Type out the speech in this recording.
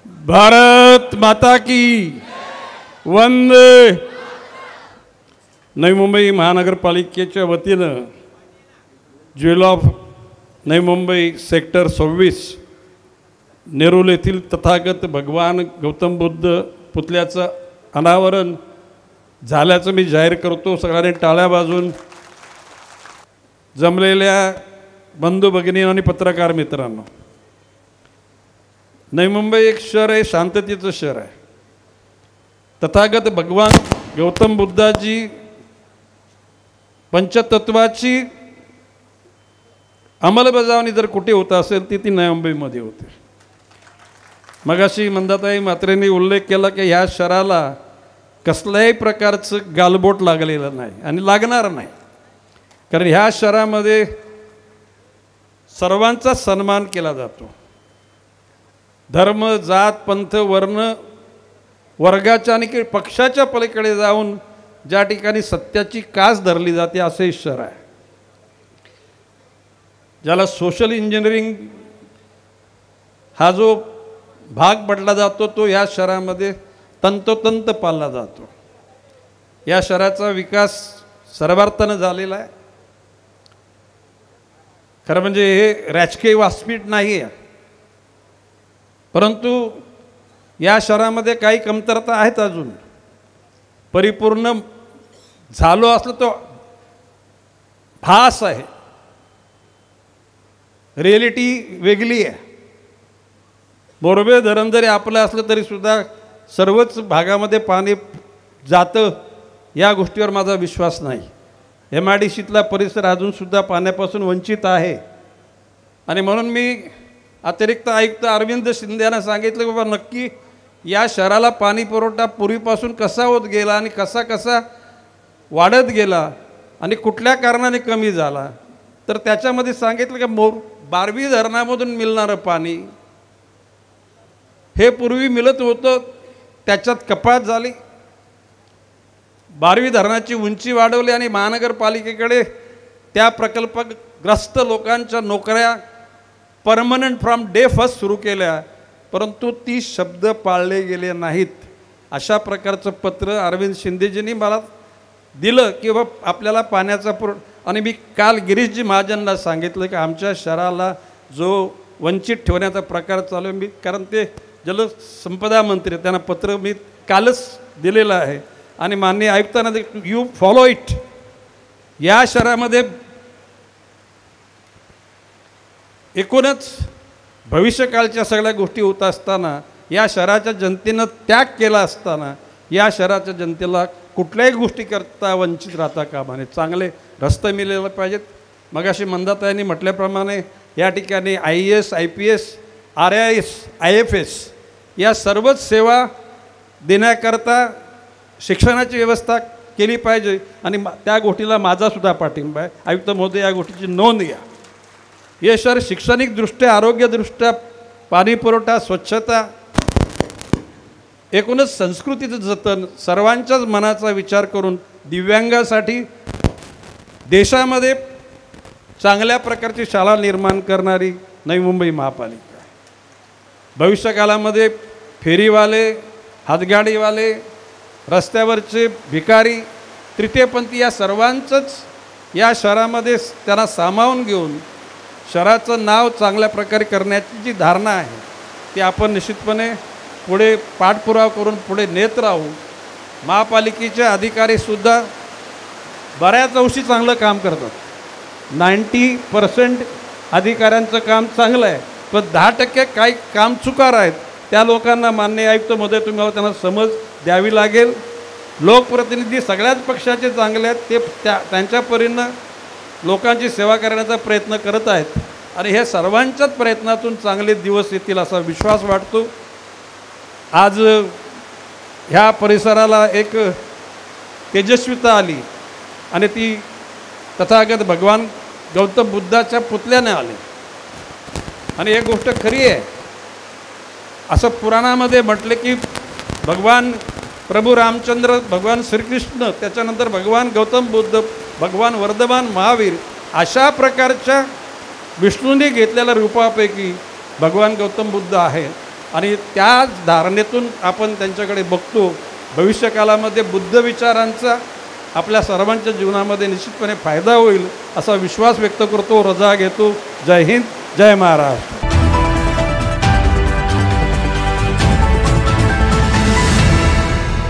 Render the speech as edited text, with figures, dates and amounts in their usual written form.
भारत माता की वंदे। नवी मुंबई महानगरपालिकेच्या वतीनं jewel of Navi Mumbai sector 26 Nerul येथील तथागत भगवान गौतम बुद्ध पुतळ्याचं अनावरण झाल्याचं मी जाहीर करतो। सगळ्यांनी टाळ्या वाजवून जमलेल्या बंधू भगिनी आणि पत्रकार मित्रांनो, नवी मुंबई एक शहर आहे, शांततेचं शहर आहे। तथागत भगवान गौतम बुद्धाची पंचतत्वाची अंमलबजावणी जर कुठे होत असेल ती नवी मुंबईमध्ये होते। मगाशी मंदाताई म्हात्रेंनी उल्लेख केला की ह्या शहराला कसल्याही प्रकारचं गालबोट लागलेलं नाही आणि लागणार नाही, कारण ह्या शहरामध्ये सर्वांचा सन्मान केला जातो। धर्म, जात, पंथ, वर्ण, वर्गाच्या आणि पक्षाच्या पलीकडे जाऊन ज्या ठिकाणी सत्याची कास धरली जाते असे शहर आहे, ज्याला सोशल इंजिनिअरिंग हा जो भाग पडला जातो तो या शहरामध्ये तंतोतंत पाळला जातो। या शहराचा विकास सर्वार्थानं झालेला आहे। खरं म्हणजे हे राजकीय व्यासपीठ नाही आहे, परंतु या शहरामध्ये काही कमतरता आहेत। अजून परिपूर्ण झालो असलं तो भास आहे, रिॲलिटी वेगळी आहे। बोरबे धरण जरी आपलं असलं तरी सुद्धा सर्वच भागामध्ये पाणी जातं या गोष्टीवर माझा विश्वास नाही। MIDCतला परिसर अजूनसुद्धा पाण्यापासून वंचित आहे आणि म्हणून मी अतिरिक्त आयुक्त अरविंद शिंदे यांना सांगितलं की बाबा नक्की या शहराला पाणी पुरवठा पूर्वीपासून कसा होत गेला आणि कसा कसा वाढत गेला आणि कुठल्या कारणाने कमी झाला, तर त्याच्यामध्ये सांगितलं की बारवी धरणामधून मिळणारं पाणी हे पूर्वी मिळत होतं, त्याच्यात कपात झाली। बारवी धरणाची उंची वाढवली आणि महानगरपालिकेकडे त्या प्रकल्पग्रस्त लोकांच्या नोकऱ्या परमनंट फ्रॉम डे फर्स्ट सुरू केल्या, परंतु 30 शब्द पाळले गेले नाहीत। अशा प्रकारचं पत्र अरविंद शिंदेजींनी मला दिलं की बाबा आपल्याला पाण्याचा आणि मी काल गिरीशजी महाजनला सांगितलं की आमच्या शहराला जो वंचित ठेवण्याचा प्रकार चालू आहे, मी कारण ते जलसंपदा मंत्री त्यांना पत्र मी कालच दिलेलं आहे आणि माननीय आयुक्तांना यू फॉलो इट। या शहरामध्ये एकूणच भविष्यकाळच्या सगळ्या गोष्टी होत असताना या शहराच्या जनतेनं त्याग केला असताना या शहराच्या जनतेला कुठल्याही गोष्टी करता वंचित राहता कामा नये। चांगले रस्ते मिळाले पाहिजेत। मगाशी मंदाताईंनी म्हटल्याप्रमाणे या ठिकाणी IAS, IPS, RIS, IFS या सर्वच सेवा देण्याकरता शिक्षणाची व्यवस्था केली पाहिजे आणि त्या गोष्टीला माझासुद्धा पाठिंबा आहे। आयुक्त महोदय या गोष्टीची नोंद घ्या। हे शहर शैक्षणिकदृष्ट्या, आरोग्यदृष्ट्या, पाणी पुरवठा, स्वच्छता, एकूणच संस्कृतीचं जतन, सर्वांच्याच मनाचा विचार करून दिव्यांगासाठी देशामध्ये चांगल्या प्रकारची शाळा निर्माण करणारी नवी मुंबई महापालिका आहे। भविष्यकाळामध्ये फेरीवाले, हातगाडीवाले, रस्त्यावरचे भिकारी, तृतीयपंथी या सर्वांचंच या शहरामध्ये त्यांना सामावून घेऊन शहराचं नाव चांगल्या प्रकारे करण्याची जी धारणा आहे ती आपण निश्चितपणे पुढे पाठपुरावा करून पुढे नेत राहू। महापालिकेचे अधिकारीसुद्धा बऱ्याच अंशी चांगलं काम करतात। 90% अधिकाऱ्यांचं काम चांगलं आहे, पण 10% काही काम चुकार आहेत। त्या लोकांना माननीय आयुक्त महोदय तुम्हाला त्यांना समज द्यावी लागेल। लोकप्रतिनिधी सगळ्याच पक्षाचे चांगले आहेत, ते त्यांच्या परीनं लोकांची सेवा करण्याचा प्रयत्न करत आहेत आणि हे सर्वांच्याच प्रयत्नातून चांगले दिवस येतील असा विश्वास वाटतो। आज ह्या परिसराला एक तेजस्विता आली आणि ती तथागत भगवान गौतम बुद्धाच्या पुतळ्याने आली आणि एक गोष्ट खरी आहे, असं पुराणामध्ये म्हटले की भगवान प्रभू रामचंद्र, भगवान श्रीकृष्ण, त्याच्यानंतर भगवान गौतम बुद्ध, भगवान वर्धमान महावीर अशा प्रकारच्या विष्णूने घेतलेल्या रूपापैकी भगवान गौतम बुद्ध आहे आणि त्या धारणेतून आपण त्यांच्याकडे बघतो. भविष्यकालामध्ये बुद्ध विचारांचा आपल्या सर्वांच्या जीवनामध्ये निश्चितपणे फायदा होईल असा विश्वास व्यक्त करतो. रजा घेतो. जय हिंद, जय महाराष्ट्र.